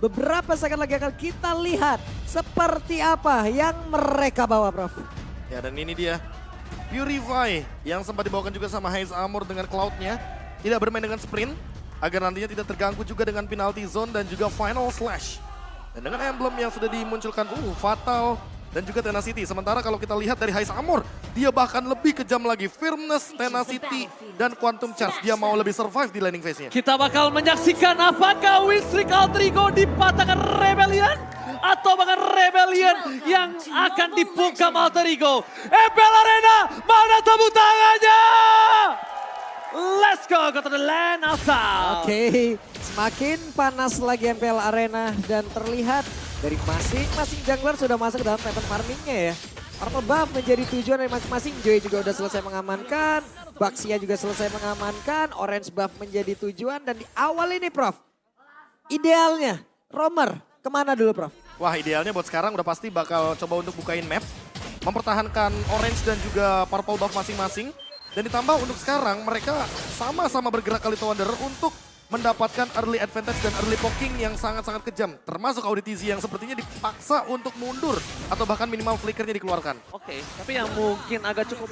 Beberapa saat lagi akan kita lihat seperti apa yang mereka bawa, Prof. Ya, dan ini dia Purify yang sempat dibawakan juga sama Haze Armor dengan Cloud-nya. Tidak bermain dengan sprint agar nantinya tidak terganggu juga dengan penalty zone dan juga final slash. Dan dengan emblem yang sudah dimunculkan Fatal dan juga Tenacity. Sementara kalau kita lihat dari Haze Armor, dia bahkan lebih kejam lagi. Firmness, Tenacity, dan Quantum Charge. Dia mau lebih survive di landing phase-nya. Kita bakal menyaksikan apakah Winstreak Alter Ego dipatahkan Rebellion atau bahkan Rebellion yang akan dibungkam Alter Ego. MPL Arena, mana tepuk tangannya? Let's go to the land outside. Oke, semakin panas lagi MPL Arena dan terlihat dari masing-masing jungler sudah masuk ke dalam pattern farmingnya ya. Purple buff menjadi tujuan dari masing-masing. Joy juga udah selesai mengamankan. Baxia juga selesai mengamankan. Orange buff menjadi tujuan. Dan di awal ini Prof, idealnya Romer kemana dulu Prof? Wah, idealnya buat sekarang udah pasti bakal coba untuk bukain map. Mempertahankan Orange dan juga Purple buff masing-masing. Dan ditambah untuk sekarang mereka sama-sama bergerak kali Wanderer untuk mendapatkan early advantage dan early poking yang sangat-sangat kejam. Termasuk Auditizi yang sepertinya dipaksa untuk mundur atau bahkan minimal flickernya dikeluarkan. Oke, tapi yang mungkin agak cukup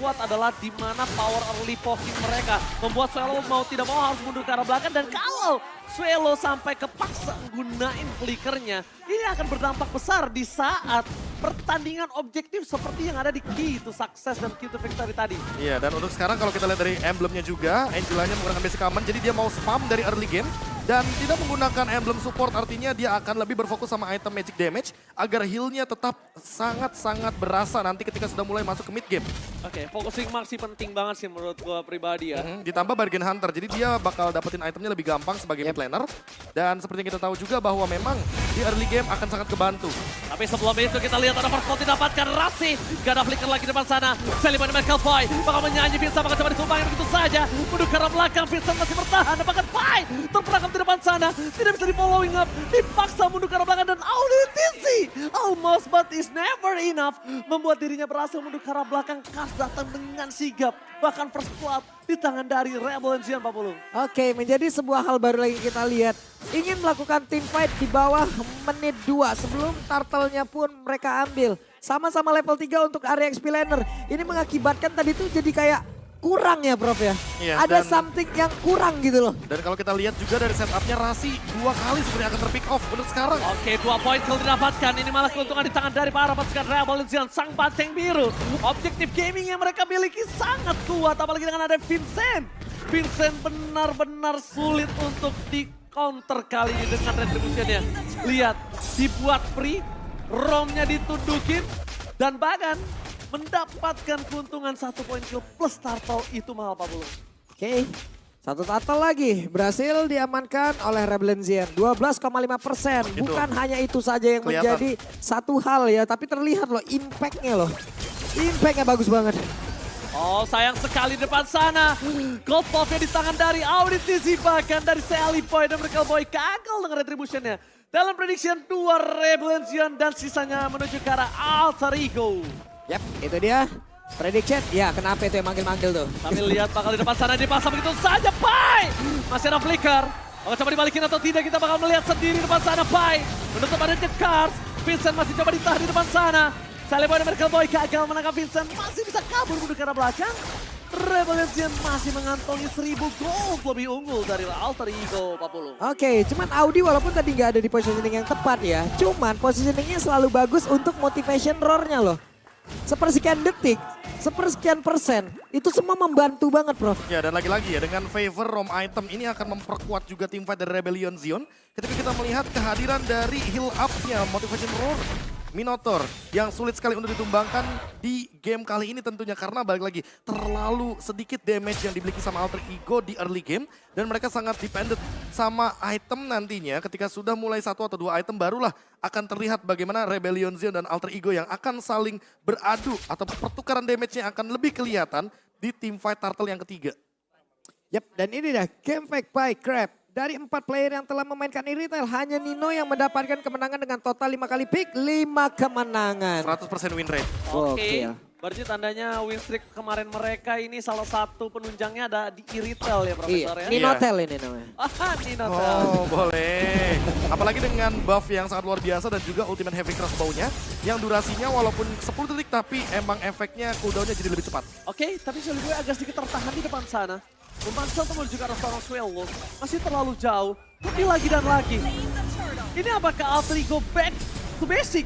kuat adalah di mana power early poking mereka membuat Swallow mau tidak mau harus mundur ke arah belakang, dan kalau Swallow sampai kepaksa gunain flickernya, ini akan berdampak besar di saat pertandingan objektif seperti yang ada di Key to Success dan Key to Victory tadi. Iya, dan untuk sekarang kalau kita lihat dari emblemnya juga, Angelanya menggunakan basic aman, jadi dia mau spam dari early game dan tidak menggunakan emblem support, artinya dia akan lebih berfokus sama item magic damage agar heal-nya tetap sangat-sangat berasa nanti ketika sudah mulai masuk ke mid game. Oke, focusing mark sih penting banget sih menurut gua pribadi ya. Ditambah bargain hunter, jadi dia bakal dapetin itemnya lebih gampang sebagai mid laner. Dan seperti yang kita tahu juga bahwa memang di early game akan sangat kebantu. Tapi sebelum itu kita lihat ada first blood didapatkan Rasi. Gak ada flicker lagi depan sana. Selipan dengan Kelvoy. Bakal menyanyi, Vincent bakal coba ditumbangin begitu saja. Menuju ke arah belakang, Vincent masih bertahan. Dapatkan Pai. Terperangkap di depan sana. Tidak bisa di following up. Dipaksa mundur ke arah belakang dan Auditizi. Almost but is never enough. Membuat dirinya berhasil mundur ke arah belakang. Kars datang dengan sigap. Bahkan first blood di tangan dari Rebel Zion Pak Pulung. Oke, menjadi sebuah hal baru lagi kita lihat. Ingin melakukan team fight di bawah menit 2 sebelum turtle-nya pun mereka ambil. Sama-sama level 3 untuk area XP laner. Ini mengakibatkan tadi tuh jadi kayak kurang ya Prof ya. Iya, ada dan something yang kurang gitu loh. Dan kalau kita lihat juga dari setupnya Rasi 2 kali sebenarnya akan terpick off untuk sekarang. Oke, 2 poin kalau didapatkan. Ini malah keuntungan di tangan dari para pasukan Rebel Zion, sang banteng biru. Objektif gaming yang mereka miliki sangat kuat, apalagi dengan ada Vincent. Vincent benar-benar sulit untuk di counter kali ini dengan retributionnya. Lihat, dibuat free, romnya ditundukin, dan bahkan mendapatkan keuntungan 1 poin kill plus turtle itu mahal Pak Pulung. Oke, satu turtle lagi berhasil diamankan oleh Rebellion Zion. 12,5%. Bukan hanya itu saja yang Kelihatan. menjadi satu hal ya, tapi terlihat loh impact-nya loh. Impact-nya bagus banget. Oh, sayang sekali depan sana. Gold buff-nya di tangan dari Auditizi, bahkan dari Sally Boy dan Merkel Boy gagal dengan retribution-nya. Dalam prediction 2 Rebellion Zion dan sisanya menuju ke arah Alter Ego. Yap, itu dia. Prediction, ya kenapa itu yang manggil-manggil tuh. Tapi lihat bakal di depan sana dipasang begitu saja, Pai! Masih ada flicker. Bakal coba dibalikin atau tidak, kita bakal melihat sendiri depan sana, Pai. Menutup ada ke Kars. Vincent masih coba ditahan di depan sana. Sally Boy dan Merkel Boy gagal menangkap Vincent. Masih bisa kabur menuju ke arah belakang. Rebellion Zion masih mengantongi 1000 gold lebih unggul dari Alter Ego, Pak Pulung. Oke, cuman Audi walaupun tadi nggak ada di positioning yang tepat ya. Cuman positioningnya selalu bagus untuk motivation roar-nya loh. Sepersekian detik, sepersekian persen, itu semua membantu banget Prof. Ya, dan lagi-lagi ya dengan favor Rom item ini akan memperkuat juga tim fight dari Rebellion Zion. Ketika kita melihat kehadiran dari heal up-nya Motivation Roar Minotaur yang sulit sekali untuk ditumbangkan di game kali ini tentunya karena balik lagi terlalu sedikit damage yang dimiliki sama Alter Ego di early game dan mereka sangat dependent sama item nantinya. Ketika sudah mulai 1 atau 2 item barulah akan terlihat bagaimana Rebellion Zion dan Alter Ego yang akan saling beradu atau pertukaran damage-nya akan lebih kelihatan di team fight turtle yang ketiga. Yap, dan ini dah game fake by Crab. Dari 4 player yang telah memainkan e-retail, hanya Nino yang mendapatkan kemenangan dengan total 5 kali pick, 5 kemenangan. 100% win rate. Oke, Gokil. berarti tandanya win streak kemarin mereka ini salah satu penunjangnya ada di e-retail ya Iya, Profesor ya? Ninotel ini namanya. Ah, Ninotel. Oh, boleh. Apalagi dengan buff yang sangat luar biasa dan juga ultimate heavy crush baunya yang durasinya walaupun 10 detik tapi emang efeknya cooldownnya jadi lebih cepat. Oke, tapi Celebi agak sedikit tertahan di depan sana. Memaksa untuk menuju ke arah seorang Swallow. Masih terlalu jauh. Tapi lagi dan lagi. Ini apakah Alter Ego back to basic?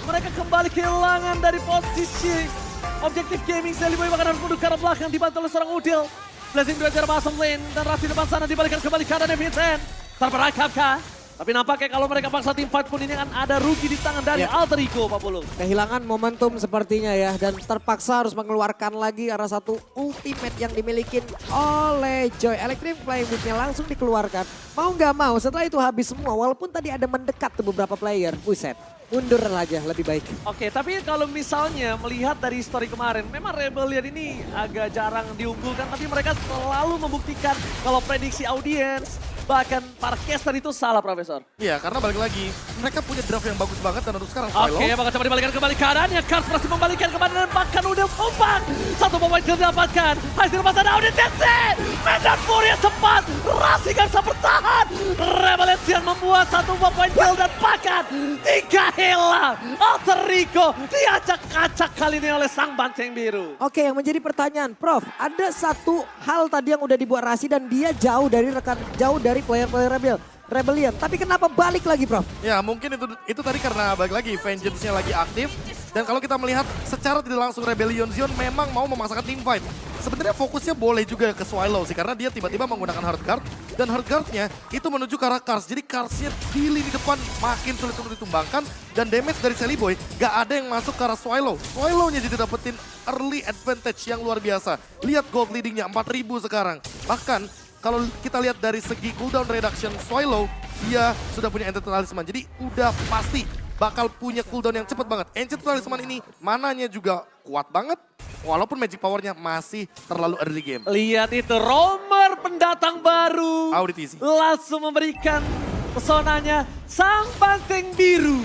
Mereka kembali kehilangan dari posisi objektif gaming. Celebi bahkan harus mundur ke arah belakang dibantu oleh seorang Udil. Blazing dua jarak bottom lane dan Rasi depan sana dibalikan kembali kanan Vincent. Terperangkapkah? Tapi nampaknya kalau mereka paksa tim fight pun ini akan ada rugi di tangan dari Alter Ego, Pak Pulung. Kehilangan momentum sepertinya ya, dan terpaksa harus mengeluarkan lagi arah satu ultimate yang dimiliki oleh Joy. Electric Flying Whip-nya langsung dikeluarkan. Mau nggak mau setelah itu habis semua, walaupun tadi ada mendekat tuh beberapa player. Buset, mundur aja lebih baik. Oke, tapi kalau misalnya melihat dari story kemarin, memang Rebellion ini agak jarang diunggulkan, tapi mereka selalu membuktikan kalau prediksi audiens, bahkan para caster itu salah, Profesor. Iya, karena balik lagi, mereka punya draft yang bagus banget dan untuk sekarang Swallow. Oke, bakal coba dibalikan kembali keadaannya. Kars berhasil membalikan kembali dan bahkan udah tumpang. Satu pemain didapatkan. Hasil masa Audit Tensei. Medan Furia cepat. Rasi gak bisa bertahan. Rebellion membuat satu pemain kill dan bahkan 3 hilang. Alter Ego diacak-acak kali ini oleh sang banteng biru. Oke, yang menjadi pertanyaan, Prof, ada satu hal tadi yang udah dibuat Rasi dan dia jauh dari player-player Rebellion. Tapi kenapa balik lagi, Prof? Ya mungkin itu tadi karena balik lagi Vengeance-nya lagi aktif. Dan kalau kita melihat secara tidak langsung Rebellion Zion memang mau memaksakan team fight. Sebenarnya fokusnya boleh juga ke Swallow sih, karena dia tiba-tiba menggunakan hard guard. Dan hard guard-nya itu menuju ke arah Kars. Jadi Kars-nya di lini depan makin sulit untuk ditumbangkan. Dan damage dari Celebi gak ada yang masuk ke arah Swallow. Swallow-nya jadi dapetin early advantage yang luar biasa. Lihat gold leading-nya 4000 sekarang. Bahkan kalau kita lihat dari segi cooldown reduction Swallow, dia sudah punya Ancient Talisman. Jadi udah pasti bakal punya cooldown yang cepat banget. Ancient Talisman ini mananya juga kuat banget. Walaupun magic powernya masih terlalu early game. Lihat itu, Romer pendatang baru. Audit easy. Langsung memberikan pesonanya sang banteng biru.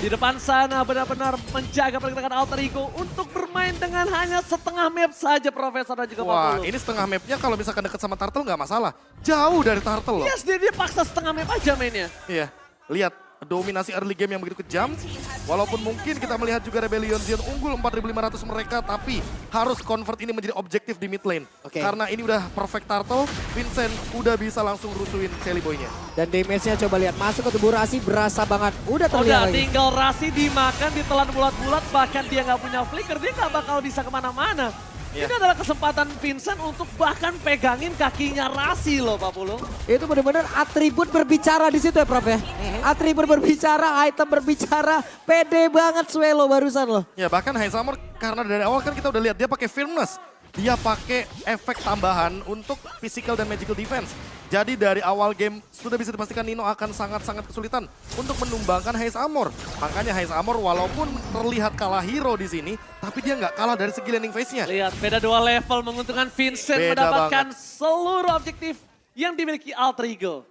Di depan sana benar-benar menjaga pergerakan Alter Ego untuk bermain dengan hanya setengah map saja, Profesor dan juga Pak Wah, Pulu. ini setengah mapnya kalau misalkan deket sama Turtle nggak masalah. Jauh dari Turtle loh. Yes, dia paksa setengah map aja mainnya. Iya, lihat dominasi early game yang begitu kejam. Walaupun mungkin kita melihat juga Rebellion Zion unggul 4.500 mereka, tapi harus convert ini menjadi objektif di mid lane. Oke. Karena ini udah perfect Turtle, Vincent udah bisa langsung rusuhin Celebi-nya. Dan damage-nya coba lihat masuk ke tubuh Rasi, berasa banget. Udah terlihat Udah lagi. tinggal Rasi dimakan, ditelan bulat-bulat, bahkan dia nggak punya flicker, dia nggak bakal bisa kemana-mana. Iya. Ini adalah kesempatan Vincent untuk bahkan pegangin kakinya Rasi loh, Pak Pulung. Itu benar-benar atribut berbicara di situ ya, Prof ya. Atribut berbicara, item berbicara, pede banget Swallow barusan loh. Ya bahkan Heisamor karena dari awal kan kita udah lihat dia pakai firmness. Dia pakai efek tambahan untuk physical dan magical defense. Jadi dari awal game sudah bisa dipastikan Nino akan sangat-sangat kesulitan untuk menumbangkan Heisamor. Makanya Heisamor walaupun terlihat kalah hero di sini, tapi dia nggak kalah dari segi landing phase-nya. Lihat, beda 2 level menguntungkan Vincent Beda mendapatkan seluruh objektif yang dimiliki Alter Ego.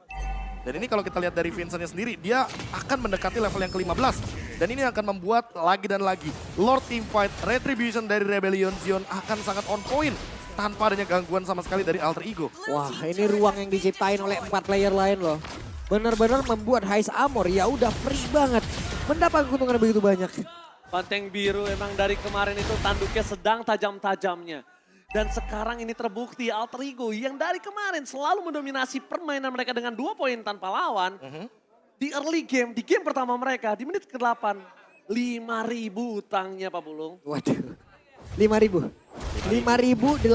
Dan ini kalau kita lihat dari Vincent-nya sendiri, dia akan mendekati level yang ke-15. Dan ini akan membuat lagi dan lagi Lord Teamfight Retribution dari Rebellion Zion akan sangat on point. Tanpa adanya gangguan sama sekali dari Alter Ego. Wah, ini ruang yang diciptain oleh 4 player lain loh. Benar-benar membuat Heisamor ya udah free banget. Mendapat keuntungan begitu banyak. Banteng biru emang dari kemarin itu tanduknya sedang tajam-tajamnya. Dan sekarang ini terbukti Alter Ego yang dari kemarin selalu mendominasi permainan mereka dengan 2 poin tanpa lawan. Di early game, di game pertama mereka, di menit ke-8, 5.000 utangnya Pak Pulung. Waduh, 5.000. 5.800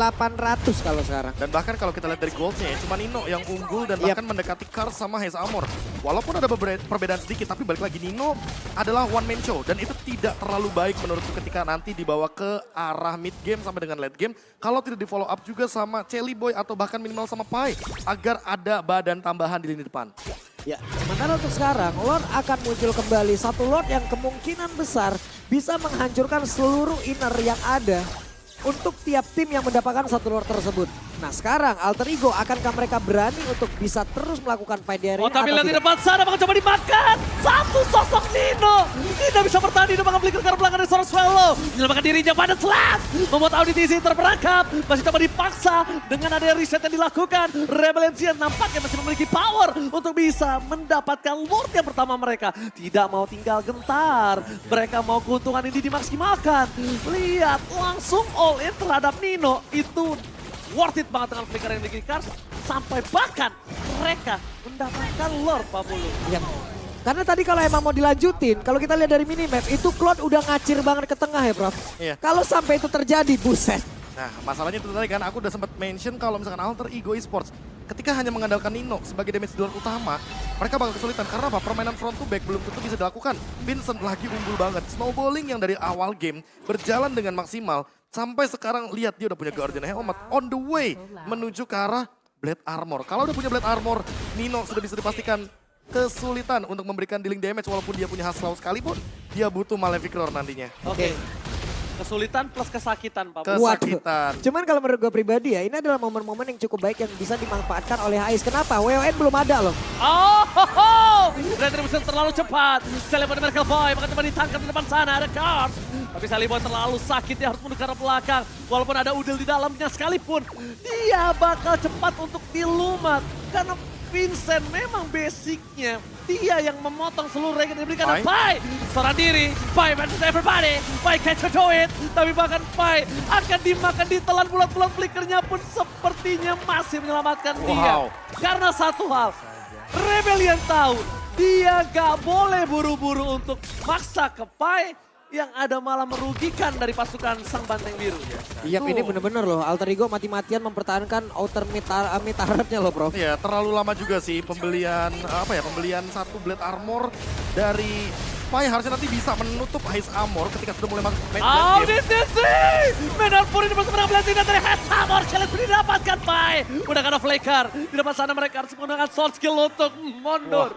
kalau sekarang. Dan bahkan kalau kita lihat dari goldnya ya, cuma Nino yang unggul dan bahkan mendekati Kars sama Heisamor. Walaupun ada perbedaan sedikit, tapi balik lagi Nino adalah one man show. Dan itu tidak terlalu baik menurutku ketika nanti dibawa ke arah mid game sampai dengan late game. Kalau tidak di follow up juga sama Celebi atau bahkan minimal sama Pai. Agar ada badan tambahan di lini depan. Ya, sementara untuk sekarang Lord akan muncul kembali. Satu Lord yang kemungkinan besar bisa menghancurkan seluruh inner yang ada untuk tiap tim yang mendapatkan satu Lord tersebut. Nah sekarang Alter Ego, akankah mereka berani untuk bisa terus melakukan fight di arena Oh tapi atau lihat di tidak? depan sana bakal coba dimakan. Satu sosok Nino. Tidak bisa bertahan, Nino bakal beli ke arah belakang dari seorang Swallow. Menyelamatkan dirinya pada Slash. Membuat Auditisi terperangkap. Masih coba dipaksa dengan ada reset yang dilakukan. Rebellion Zion nampaknya masih memiliki power untuk bisa mendapatkan Lord yang pertama mereka. Tidak mau tinggal gentar. Mereka mau keuntungan ini dimaksimalkan. Lihat langsung all in terhadap Nino. Itu worth it banget dengan flicker yang dimiliki Cars. Sampai bahkan mereka mendapatkan Lord Pak Bulu. Ya. Karena tadi kalau emang mau dilanjutin, kalau kita lihat dari minimap, itu Cloud udah ngacir banget ke tengah ya Prof. Iya. Kalau sampai itu terjadi, buset. Nah, masalahnya itu tadi kan aku udah sempat mention kalau misalkan Alter Ego Esports ketika hanya mengandalkan Nino sebagai damage dealer utama, mereka bakal kesulitan. Karena apa? Permainan front to back belum tentu bisa dilakukan. Vincent lagi unggul banget. Snowballing yang dari awal game berjalan dengan maksimal. Sampai sekarang lihat dia udah punya Guardian Helmet on the way menuju ke arah Blade Armor. Kalau udah punya Blade Armor, Nino sudah bisa dipastikan kesulitan untuk memberikan dealing damage walaupun dia punya Haslau sekalipun. Dia butuh Malefic Roar nantinya. Oke. Kesulitan plus kesakitan Pak Ke- Bulu. Kesakitan. Cuman kalau menurut gue pribadi ya, ini adalah momen-momen yang cukup baik yang bisa dimanfaatkan oleh HIS. Kenapa? WON belum ada loh. Oh, ho, ho. Retribution terlalu cepat. Salibon Miracle Boy bakal coba ditangkap di depan sana. Ada Cars. Tapi Salibon terlalu sakit, dia harus menuju ke belakang. Walaupun ada Udil di dalamnya sekalipun. Dia bakal cepat untuk dilumat. Karena Vincent memang basicnya dia yang memotong seluruh regen yang diberikan oleh Pai. Seorang diri, Pai versus everybody. Pai can't do it. Tapi bahkan Pai akan dimakan, ditelan bulat-bulat flickernya pun sepertinya masih menyelamatkan dia. Karena satu hal, Rebellion tahu dia gak boleh buru-buru untuk maksa ke Pai yang ada malah merugikan dari pasukan sang banteng biru. Iya, ini bener-bener loh. Alter Ego mati-matian mempertahankan outer mid turretnya loh, Prof. Iya, terlalu lama juga sih pembelian pembelian satu Blade Armor dari Pai. Harusnya nanti bisa menutup Haze Armor ketika sudah mulai masuk main game. Auditisi! Menarpur ini bersama dengan Blazing dari Haze Armor. Challenge didapatkan Pai. Udah ada flicker. Di depan sana mereka harus menggunakan sword skill untuk mundur.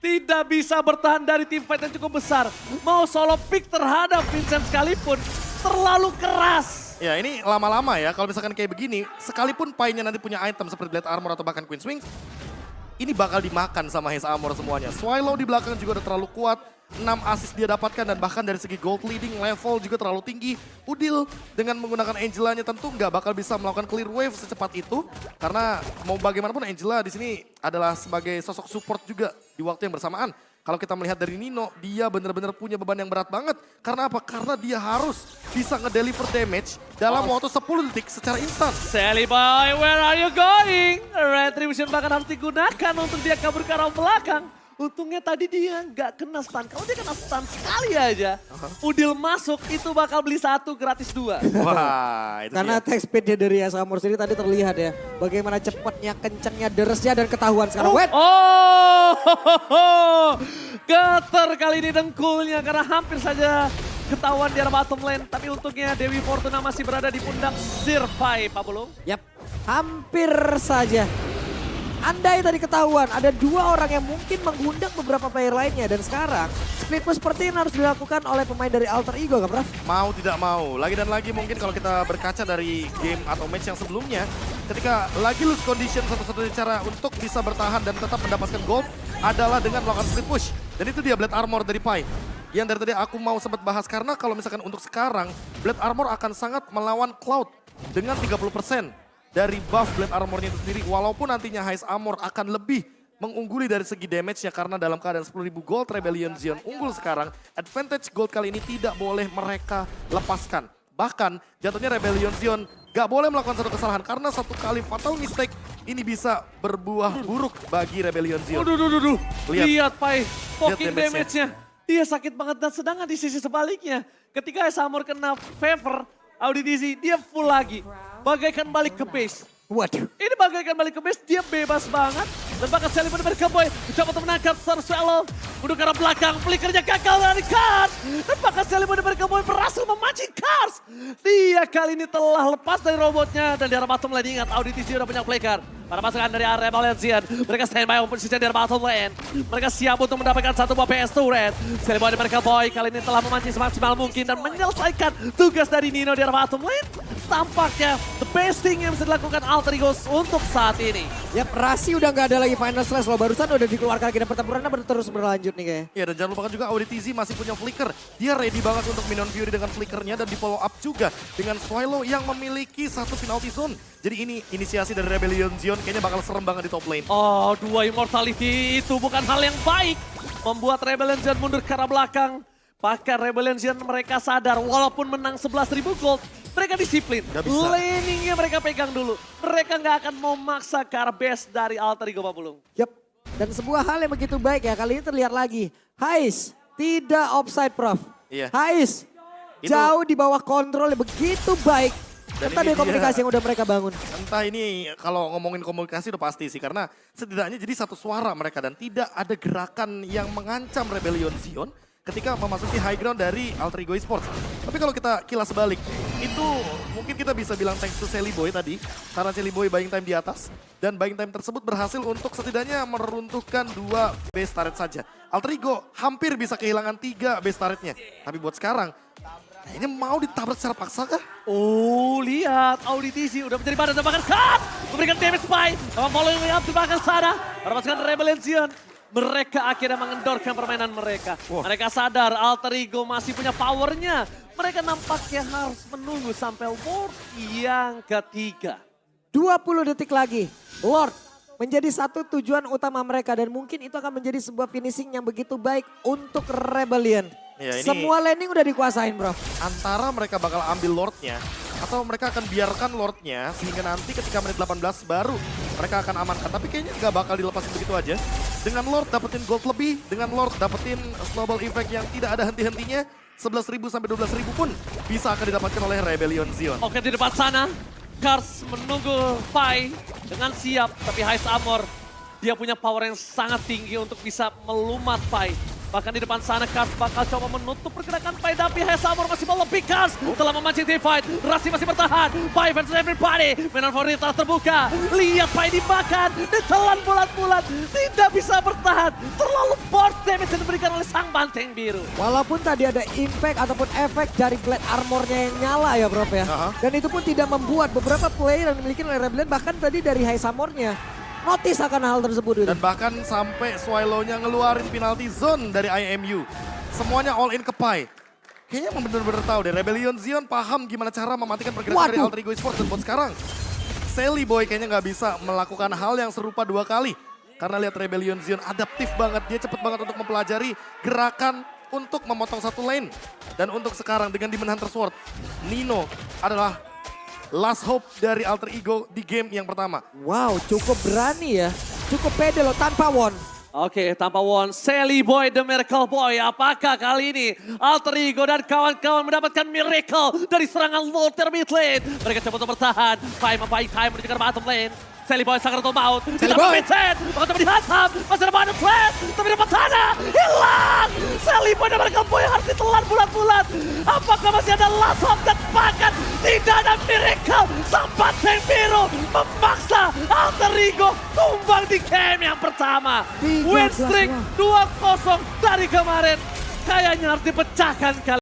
Tidak bisa bertahan dari tim fight yang cukup besar. Mau solo pick terhadap Vincent sekalipun terlalu keras. Ya ini lama-lama ya, kalau misalkan kayak begini, sekalipun Pai-nya nanti punya item seperti Blade Armor atau bahkan Queen's Wings, ini bakal dimakan sama Haze Armor semuanya. Swallow di belakang juga udah terlalu kuat. 6 assist dia dapatkan dan bahkan dari segi gold leading level juga terlalu tinggi. Udil dengan menggunakan Angela-nya tentu nggak bakal bisa melakukan clear wave secepat itu. Karena mau bagaimanapun Angela di sini adalah sebagai sosok support juga di waktu yang bersamaan. Kalau kita melihat dari Nino, dia benar-benar punya beban yang berat banget. Karena apa? Karena dia harus bisa ngedeliver damage dalam waktu 10 detik secara instan. Sally Boy, where are you going? Retribution bahkan harus digunakan untuk dia kabur ke arah belakang. Untungnya tadi dia nggak kena stun. Kalau dia kena stun sekali aja, Udil masuk itu bakal beli 1 gratis 2. Wah, itu Karena dia. attack speednya dari Haze Armor sendiri tadi terlihat ya. Bagaimana cepatnya, kencangnya, deresnya, dan ketahuan sekarang. Wait! Oh, getar kali ini dengkulnya karena hampir saja ketahuan di arah bottom lane. Tapi untungnya Dewi Fortuna masih berada di pundak Sirpai, Pak Bulung. Yap, hampir saja. Andai tadi ketahuan, ada 2 orang yang mungkin mengundang beberapa player lainnya. Dan sekarang, split push seperti ini harus dilakukan oleh pemain dari Alter Ego kan, Prof? Mau tidak mau, lagi dan lagi mungkin kalau kita berkaca dari game atau match yang sebelumnya, ketika lagi lose condition, satu-satunya cara untuk bisa bertahan dan tetap mendapatkan gold adalah dengan melakukan split push. Dan itu dia Blade Armor dari Pai. Yang dari tadi aku mau sempat bahas karena kalau misalkan untuk sekarang, Blade Armor akan sangat melawan Cloud dengan 30% dari buff Blade Armor-nya itu sendiri. Walaupun nantinya Haze Armor akan lebih mengungguli dari segi damage-nya karena dalam keadaan 10.000 gold Rebellion Zion unggul sekarang. Advantage gold kali ini tidak boleh mereka lepaskan. Bahkan jatuhnya Rebellion Zion gak boleh melakukan satu kesalahan karena satu kali fatal mistake ini bisa berbuah buruk bagi Rebellion Zion. Duh. Lihat Pai, fucking damage-nya. damage-nya. Dia sakit banget dan sedangkan di sisi sebaliknya. Ketika Samur kena favor, Auditisi dia full lagi. Bagaikan balik ke base. Waduh. Ini bagaikan balik ke base, dia bebas banget. Dan bahkan Sally benar-benar keboy. Mencoba untuk menangkap Swallow. Menuju ke arah belakang, flickernya gagal dari Cars. Dan bahkan Sally benar-benar keboy berhasil memancing Cars. Dia kali ini telah lepas dari robotnya. Dan di arah bottom lane, ingat Auditisi udah punya flicker. Para pasukan dari area Valencian, mereka standby on position di bottom lane. Mereka siap untuk mendapatkan 1 buah PS turret. Sally Boy kali ini telah memancing semaksimal mungkin dan menyelesaikan tugas dari Nino di bottom lane. tampaknya the best thing yang bisa dilakukan Alter Ego untuk saat ini. Yap, Rasi udah nggak ada lagi final slash loh. Barusan udah dikeluarkan lagi dan pertempurannya terus berlanjut nih kayaknya. Ya, dan jangan lupakan juga Auditizi masih punya flicker. Dia ready banget untuk Minion Fury dengan flickernya dan di follow up juga dengan Swallow yang memiliki satu penalty zone. Jadi ini inisiasi dari Rebellion Zion kayaknya bakal serem banget di top lane. Oh, 2 immortality itu bukan hal yang baik. Membuat Rebellion Zion mundur ke arah belakang. Bahkan Rebellion Zion mereka sadar walaupun menang 11.000 gold, mereka disiplin. Nggak bisa. Laningnya mereka pegang dulu. Mereka nggak akan mau maksa ke arah base dari Alter Ego Papulung. Yap, dan sebuah hal yang begitu baik ya. Kali ini terlihat lagi. Hais, tidak offside Prof. Iya. Hais, Itu- jauh di bawah kontrol yang begitu baik. Dan Entah ini dari komunikasi dia. yang udah mereka bangun. Entah ini kalau ngomongin komunikasi udah pasti sih karena setidaknya jadi satu suara mereka dan tidak ada gerakan yang mengancam Rebellion Zion ketika memasuki high ground dari Alter Ego Esports. Tapi kalau kita kilas balik, itu mungkin kita bisa bilang thanks to Sally Boy tadi karena Sally Boy buying time di atas dan buying time tersebut berhasil untuk setidaknya meruntuhkan 2 base turret saja. Alter Ego hampir bisa kehilangan 3 base turretnya. Tapi buat sekarang, kayaknya mau ditabrak secara paksa kah? Oh, lihat Auditizi udah menjadi badan tembakan cut. Memberikan damage spy. Sama following up di belakang sana. Melepaskan Rebellion Zion. Mereka akhirnya mengendorkan permainan mereka. Wah. Mereka sadar Alter Ego masih punya powernya. Mereka nampaknya harus menunggu sampai World yang ketiga. 20 detik lagi. Lord menjadi satu tujuan utama mereka dan mungkin itu akan menjadi sebuah finishing yang begitu baik untuk Rebellion. Ya, ini- Semua landing udah dikuasain bro. Antara mereka bakal ambil Lordnya atau mereka akan biarkan Lordnya sehingga nanti ketika menit 18 baru mereka akan amankan. Tapi kayaknya nggak bakal dilepasin begitu aja. Dengan Lord dapetin gold lebih, dengan Lord dapetin snowball effect yang tidak ada henti-hentinya, 11.000 sampai 12.000 pun bisa akan didapatkan oleh Rebellion Zion. Oke, di depan sana Kars menunggu Pai dengan siap. Tapi Hais Amor dia punya power yang sangat tinggi untuk bisa melumat Pai. Bahkan di depan sana Kars bakal coba menutup pergerakan Pai. Tapi Hais Amor masih mau lebih. Kars telah memancing team fight. Rasi masih bertahan. Pai versus everybody. Mainan favorit telah terbuka. Lihat Pai dimakan. Ditelan bulat-bulat. Tidak bisa bertahan. Terlalu burst damage yang diberikan oleh sang banteng biru. Walaupun tadi ada impact ataupun efek dari blade armornya yang nyala ya bro ya. Aha. Dan itu pun tidak membuat beberapa player yang dimiliki oleh Rebellion bahkan tadi dari High Samornya notice akan hal tersebut. Dan bahkan sampai Swallow-nya ngeluarin penalty zone dari IMU. Semuanya all in ke Pai. Kayaknya emang bener-bener tahu deh, Rebellion Zion paham gimana cara mematikan pergerakan dari Waduh. Alter Ego Esports. Dan buat sekarang, Sally Boy kayaknya nggak bisa melakukan hal yang serupa 2 kali. Karena lihat Rebellion Zion adaptif banget, dia cepet banget untuk mempelajari gerakan untuk memotong satu lane. Dan untuk sekarang dengan Demon Hunter Sword, Nino adalah last hope dari Alter Ego di game yang pertama. Wow, cukup berani ya. Cukup pede loh tanpa won. Oke, tanpa Won, Sally Boy, The Miracle Boy. Apakah kali ini Alter Ego dan kawan-kawan mendapatkan miracle dari serangan Lother mid lane? Mereka coba untuk bertahan. Pai membaik time menuju ke bottom lane. Sally Boy sangat untuk maut. Sally Boy. Bakal coba dihantam. Masih ada banyak flash. Tapi dapat tanah. Hilang. Sally Boy dan Miracle Boy harus ditelan bulat-bulat. Apakah masih ada last hope dan bahkan tidak ada miracle. Sang banteng biru memaksa Alter Ego tumbang di game yang pertama. 13 Win streak loh. 2-0 dari kemarin. Kayaknya harus dipecahkan kali.